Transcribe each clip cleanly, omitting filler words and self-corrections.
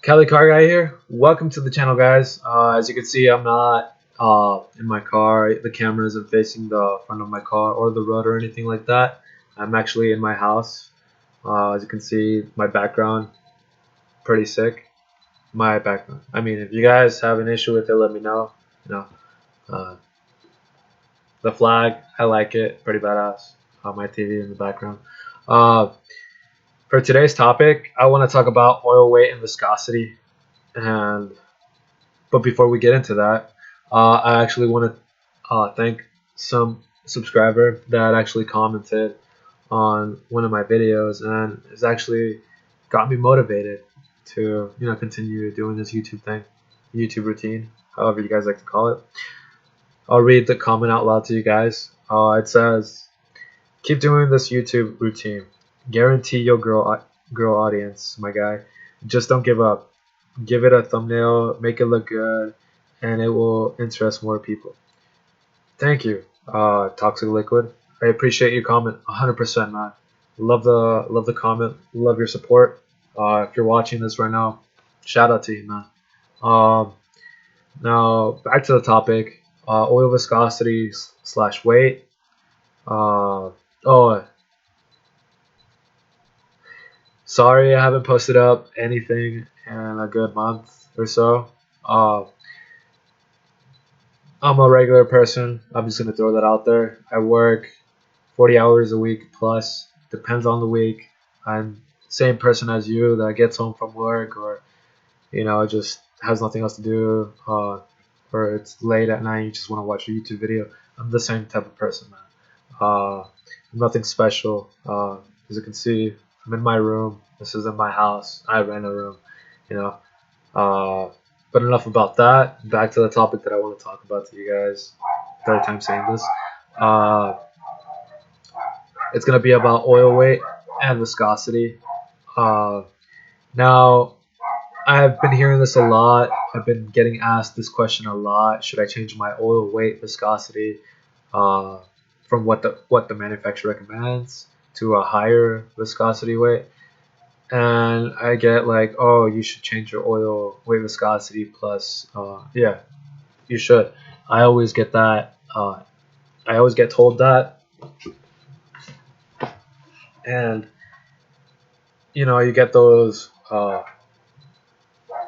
Kelly Car Guy here. Welcome to the channel, guys. As you can see, I'm not in my car. The camera isn't facing the front of my car or the road or anything like that. I'm actually in my house. As you can see, my background, pretty sick. My background. I mean, if you guys have an issue with it, let me know. You know, uh, the flag, I like it. Pretty badass. My TV in the background. Uh, for today's topic, I want to talk about oil weight and viscosity. And But before we get into that, I actually want to thank some subscriber that actually commented on one of my videos and has actually got me motivated to continue doing this YouTube routine, however you guys like to call it. I'll read the comment out loud to you guys. It says, "Keep doing this YouTube routine. Guarantee you'll grow audience, my guy. Just don't give up. Give it a thumbnail, make it look good, and it will interest more people." Thank you, Toxic Liquid. I appreciate your comment 100%, man. Love the comment. Love your support. If you're watching this right now, shout out to you, man. Um, Now back to the topic. Oil viscosity slash weight. Oh, sorry I haven't posted up anything in a good month or so. Uh, I'm a regular person. I'm just gonna throw that out there. I work 40 hours a week plus. Depends on the week. I'm same person as you that gets home from work or just has nothing else to do, or it's late at night. You just want to watch a YouTube video. I'm the same type of person, man. Nothing special. As you can see, I'm in my room. This is in my house. I rent a room. You know. But enough about that. Back to the topic that I want to talk about to you guys. Third time saying this. Uh, it's gonna be about oil weight and viscosity. Uh, Now, I've been hearing this a lot. I've been getting asked this question a lot. Should I change my oil weight viscosity uh, from what the manufacturer recommends to a higher viscosity weight? And I get like, oh, you should change your oil weight viscosity plus, yeah, you should. I always get that. I always get told that, and you get those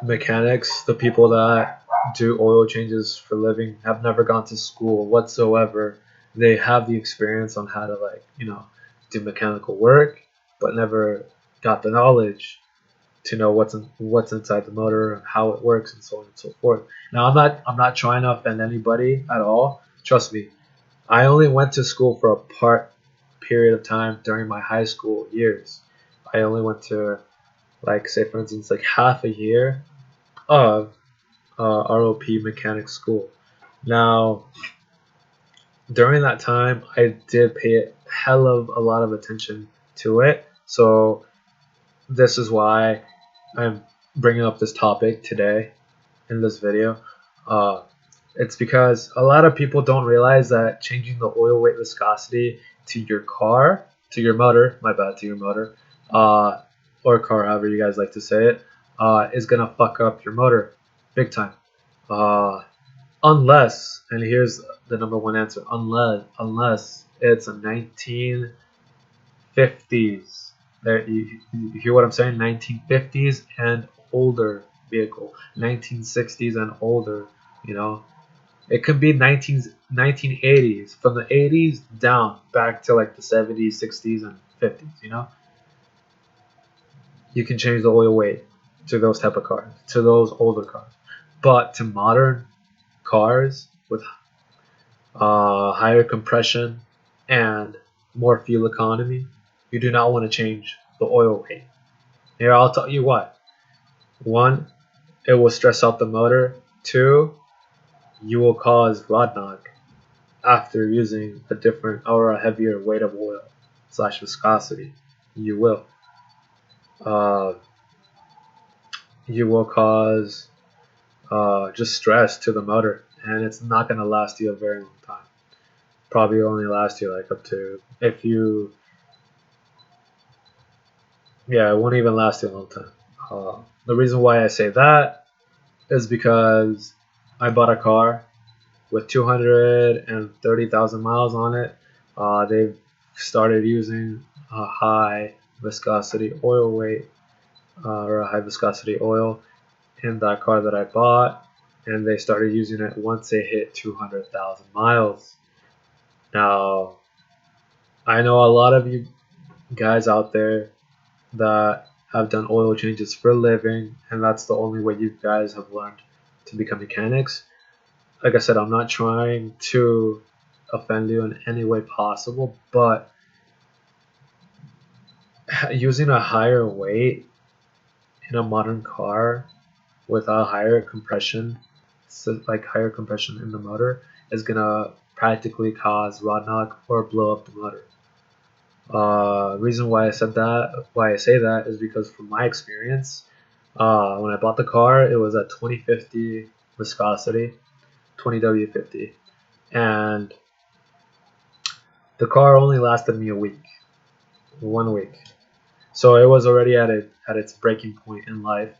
mechanics, the people that do oil changes for a living, have never gone to school whatsoever. They have the experience on how to do mechanical work, but never got the knowledge to know what's inside the motor, how it works, and so on and so forth. Now, I'm not trying to offend anybody at all. Trust me, I only went to school for a part period of time during my high school years. I only went to, like, say for instance, like half a year of ROP mechanic school. Now, during that time, I did pay a hell of a lot of attention to it. So this is why I'm bringing up this topic today in this video. Uh, it's because a lot of people don't realize that changing the oil weight viscosity to your car, to your motor, my bad, to your motor, or car, however you guys like to say it, is gonna fuck up your motor big time. Uh, unless, and here's the number one answer, unless it's a 1950s. There, you hear what I'm saying? 1950s and older vehicle, 1960s and older. You know, it could be 1980s, from the 80s down back to like the 70s, 60s, and 50s. You can change the oil weight to those type of cars, to those older cars. But to modern cars with higher compression and more fuel economy, you do not want to change the oil weight. Here, I'll tell you what. One, it will stress out the motor. Two, you will cause rod knock after using a different or a heavier weight of oil slash viscosity. You will. Uh, you will cause just stress to the motor, and it's not going to last you a very long time. Probably only last you like up to, if you, yeah, it won't even last you a long time. The reason why I say that is because I bought a car with 230,000 miles on it. They've started using a high viscosity oil weight or a high viscosity oil in that car that I bought, and they started using it once they hit 200,000 miles. Now, I know a lot of you guys out there that have done oil changes for a living, and that's the only way you guys have learned to become mechanics. Like I said, I'm not trying to offend you in any way possible, but using a higher weight in a modern car with a higher compression, so like higher compression in the motor, is gonna practically cause rod knock or blow up the motor. Reason why I say that is because from my experience, when I bought the car, it was at 2050 viscosity, 20W50, and the car only lasted me a week, 1 week. So it was already at its breaking point in life,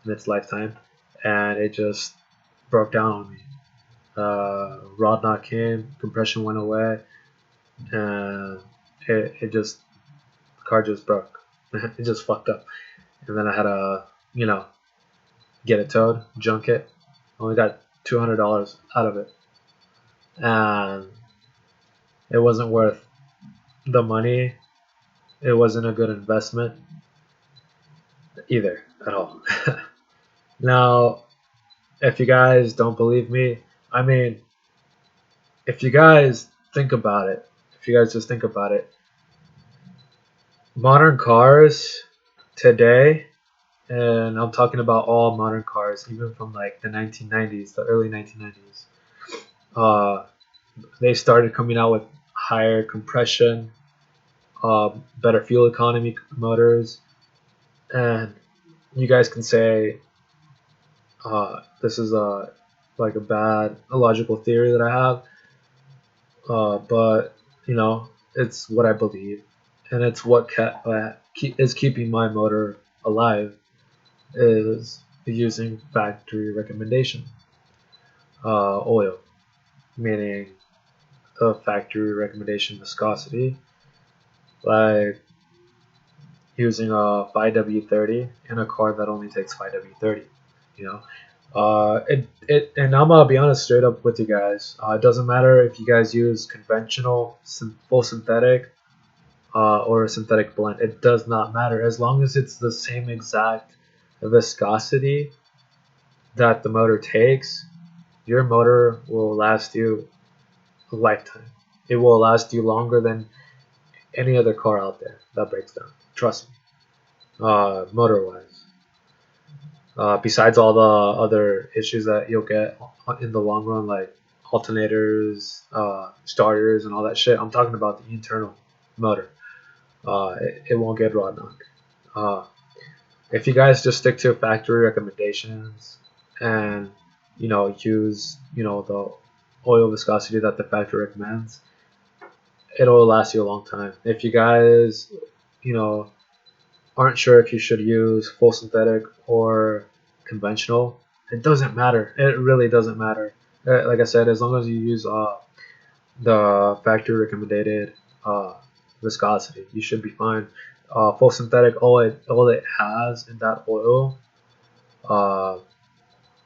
in its lifetime, and it just broke down on me. Rod knock came, compression went away, and it just the car just broke. It just fucked up, and then I had to get it towed, junk it. Only got $200 out of it, and it wasn't worth the money. It wasn't a good investment either at all. Now, if you guys don't believe me, I mean, if you guys think about it, if you guys just think about it, modern cars today, and I'm talking about all modern cars, even from like the 1990s, the early 1990s, uh, they started coming out with higher compression, better fuel economy motors, and you guys can say this is like a bad illogical theory that I have, but it's what I believe, and it's what is keeping my motor alive is using factory recommendation oil, meaning the factory recommendation viscosity, like using a 5W30 in a car that only takes 5W30. You know, and I'm gonna be honest straight up with you guys. It doesn't matter if you guys use conventional full synthetic or a synthetic blend. It does not matter as long as it's the same exact viscosity that the motor takes. Your motor will last you a lifetime. It will last you longer than any other car out there that breaks down. Trust me. Motor wise. Besides all the other issues that you'll get in the long run, like alternators, starters, and all that shit, I'm talking about the internal motor. It won't get rod knock. If you guys just stick to factory recommendations and use the oil viscosity that the factory recommends, it'll last you a long time. If you guys aren't sure if you should use full synthetic or conventional, it doesn't matter. It really doesn't matter. Like I said, as long as you use the factory recommended viscosity, you should be fine. Full synthetic, all it has in that oil uh,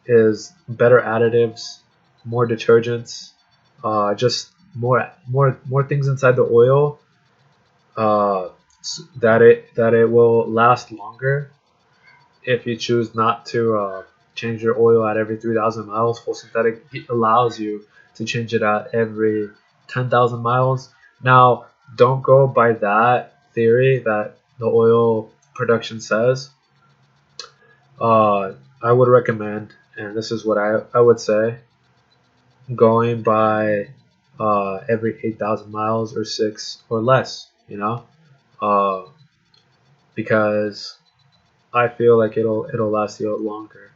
is better additives, more detergents, just more things inside the oil uh, that it will last longer if you choose not to change your oil at every 3,000 miles. Full synthetic allows you to change it at every 10,000 miles. Now, don't go by that theory that the oil production says. I would recommend, and this is what I would say, going by every 8,000 miles or 6 or less, uh, because I feel like it'll last you longer.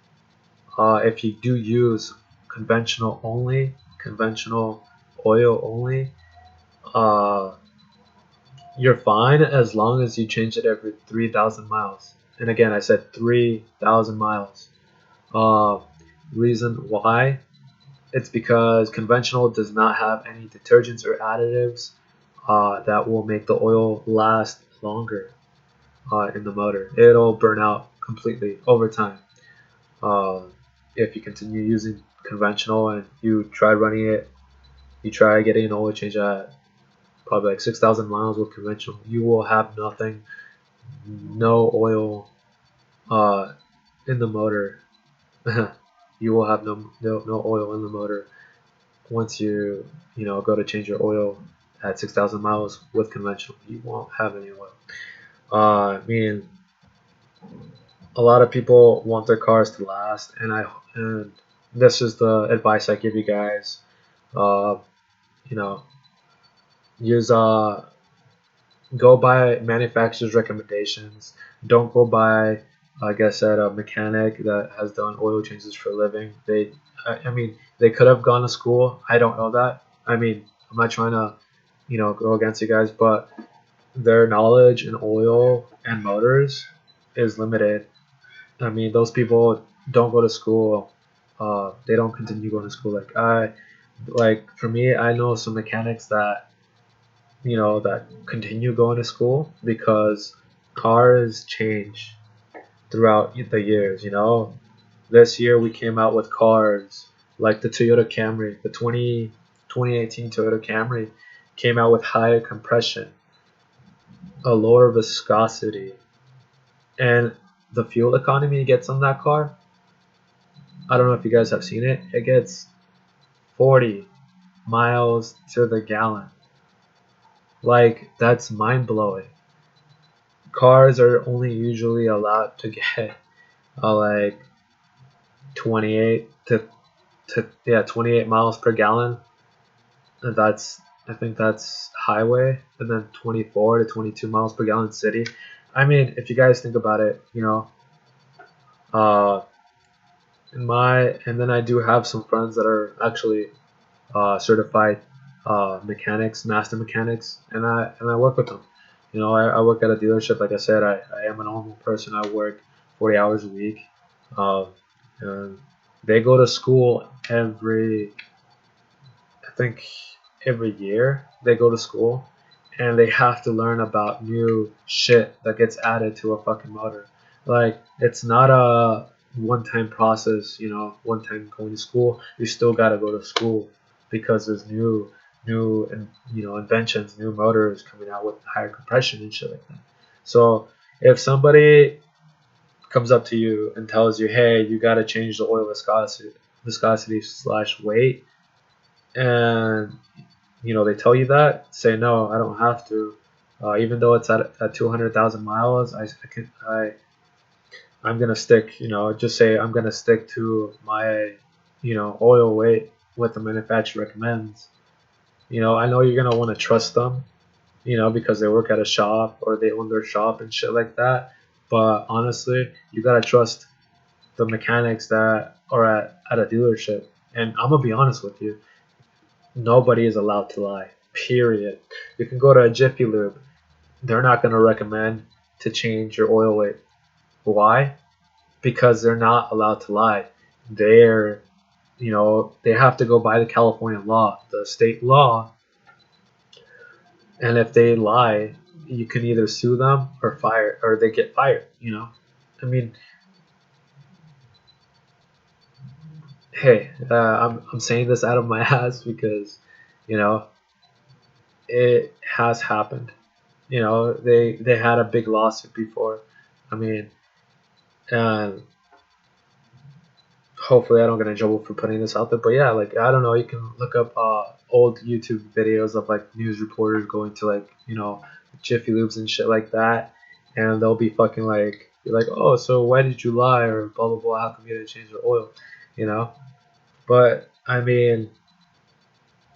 If you do use conventional oil only, uh, you're fine as long as you change it every 3,000 miles. And again, I said 3,000 miles. Uh, Reason why? It's because conventional does not have any detergents or additives that will make the oil last longer in the motor. It'll burn out completely over time. Uh, if you continue using conventional and you try running it, you try getting an oil change at probably like 6,000 miles with conventional, you will have nothing, no oil uh, in the motor. You will have no oil in the motor once you go to change your oil at 6,000 miles with conventional. You won't have any oil. I mean, a lot of people want their cars to last, and this is the advice I give you guys. Uh, you know, use go by manufacturer's recommendations. Don't go by, like I said, a mechanic that has done oil changes for a living. I mean, they could have gone to school. I don't know that. I mean, I'm not trying to, go against you guys, but their knowledge in oil and motors is limited. I mean, those people don't go to school. They don't continue going to school. Like for me, I know some mechanics that continue going to school because cars change throughout the years. This year we came out with cars like the Toyota Camry, the 2018 Toyota Camry came out with higher compression, a lower viscosity, and the fuel economy it gets on that car. I don't know if you guys have seen it. It gets 40 miles to the gallon. Like, that's mind blowing. Cars are only usually allowed to get like 28 to 28 miles per gallon. And I think that's highway, and then 24 to 22 miles per gallon city. I mean, if you guys think about it, uh, and then I do have some friends that are actually certified mechanics, master mechanics, and I work with them. I work at a dealership. Like I said, I am a normal person. I work 40 hours a week. Um, and they go to school I think every year they go to school, and they have to learn about new shit that gets added to a fucking motor. Like, it's not a one-time process, one time going to school. You still gotta go to school because there's new and inventions, new motors coming out with higher compression and shit like that. So if somebody comes up to you and tells you, hey, you gotta change the oil viscosity slash weight, and they tell you that, say no, I don't have to. Even though it's at 200,000 miles, I'm gonna stick. Just say I'm gonna stick to my oil weight what the manufacturer recommends. I know you're gonna want to trust them, because they work at a shop or they own their shop and shit like that. But honestly, you gotta trust the mechanics that are at a dealership. And I'm gonna be honest with you, nobody is allowed to lie. Period. You can go to a Jiffy Lube. They're not gonna recommend to change your oil weight. Why? Because they're not allowed to lie. They're they have to go by the California law, the state law, and if they lie, you can either sue them or they get fired. I mean, hey, I'm saying this out of my ass because you know it has happened. They had a big lawsuit before. I mean, and hopefully I don't get in trouble for putting this out there. But yeah, like, I don't know, you can look up old YouTube videos of like news reporters going to like Jiffy Lubes and shit like that, and they'll be fucking like, you're like, oh, so why did you lie, or blah blah blah, how come you didn't change your oil, you know? But I mean,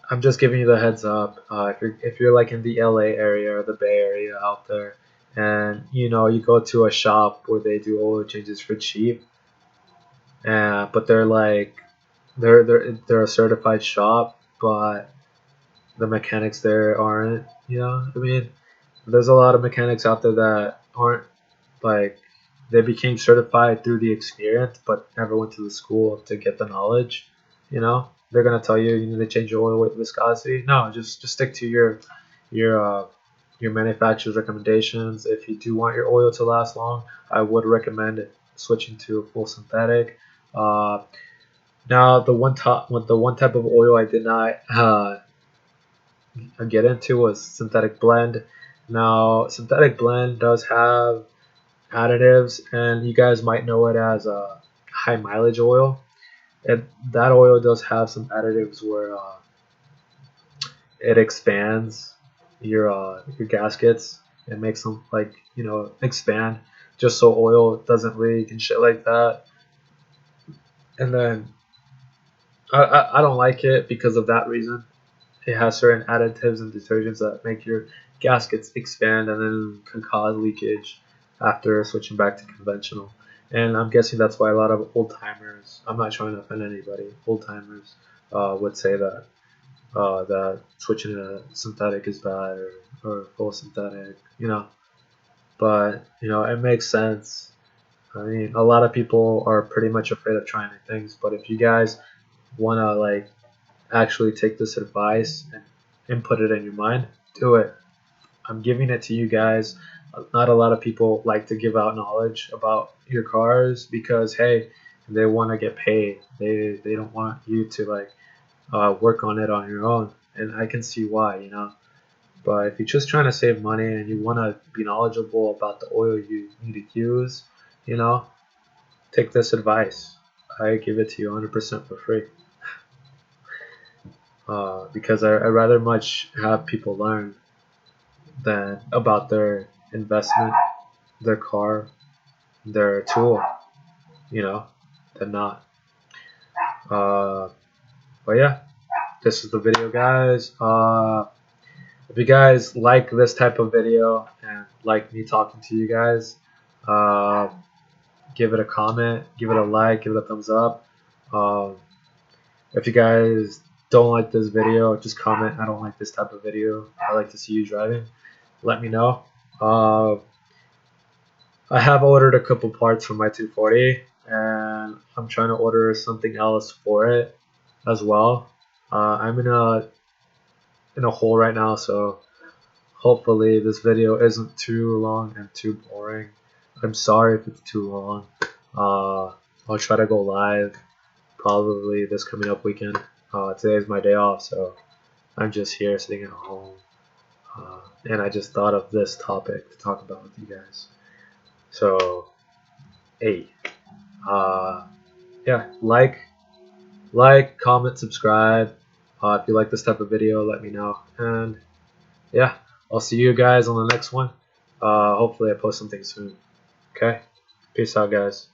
I'm just giving you the heads up. If you're like in the LA area or the Bay Area out there, and you go to a shop where they do oil changes for cheap, but they're like they're a certified shop, but the mechanics there aren't. I mean, there's a lot of mechanics out there that aren't like. they became certified through the experience, but never went to the school to get the knowledge. They're gonna tell you you need to change your oil with viscosity. No, just stick to your uh, your manufacturer's recommendations. If you do want your oil to last long, I would recommend switching to a full synthetic. Uh, Now the one type of oil I did not get into was synthetic blend. Now synthetic blend does have additives, and you guys might know it as a high mileage oil. That oil does have some additives where it expands your gaskets. It makes them expand just so oil doesn't leak and shit like that. And then I don't like it because of that reason. It has certain additives and detergents that make your gaskets expand and then can cause leakage after switching back to conventional. And I'm guessing that's why a lot of old timers, I'm not trying to offend anybody, old timers would say that switching to synthetic is bad, or full synthetic, But, it makes sense. I mean, a lot of people are pretty much afraid of trying new things, but if you guys want to actually take this advice and input it in your mind, do it. I'm giving it to you guys. Not a lot of people like to give out knowledge about your cars because hey, they want to get paid. They don't want you to work on it on your own, and I can see why. But if you're just trying to save money and you want to be knowledgeable about the oil you need to use, take this advice. I give it to you 100% for free. Because I rather much have people learn than about their investment, their car, their tool, than not. Uh, but yeah, this is the video, guys. If you guys like this type of video and like me talking to you guys, give it a comment, give it a like, give it a thumbs up. If you guys don't like this video, just comment, I don't like this type of video. I like to see you driving. Let me know. I have ordered a couple parts for my 240, and I'm trying to order something else for it as well. I'm in a hole right now, so hopefully this video isn't too long and too boring. I'm sorry if it's too long. I'll try to go live probably this coming up weekend. Today is my day off, so I'm just here sitting at home. And I just thought of this topic to talk about with you guys. So, hey, yeah, like, comment, subscribe. If you like this type of video, let me know. And yeah, I'll see you guys on the next one. Hopefully I post something soon. Okay? Peace out, guys.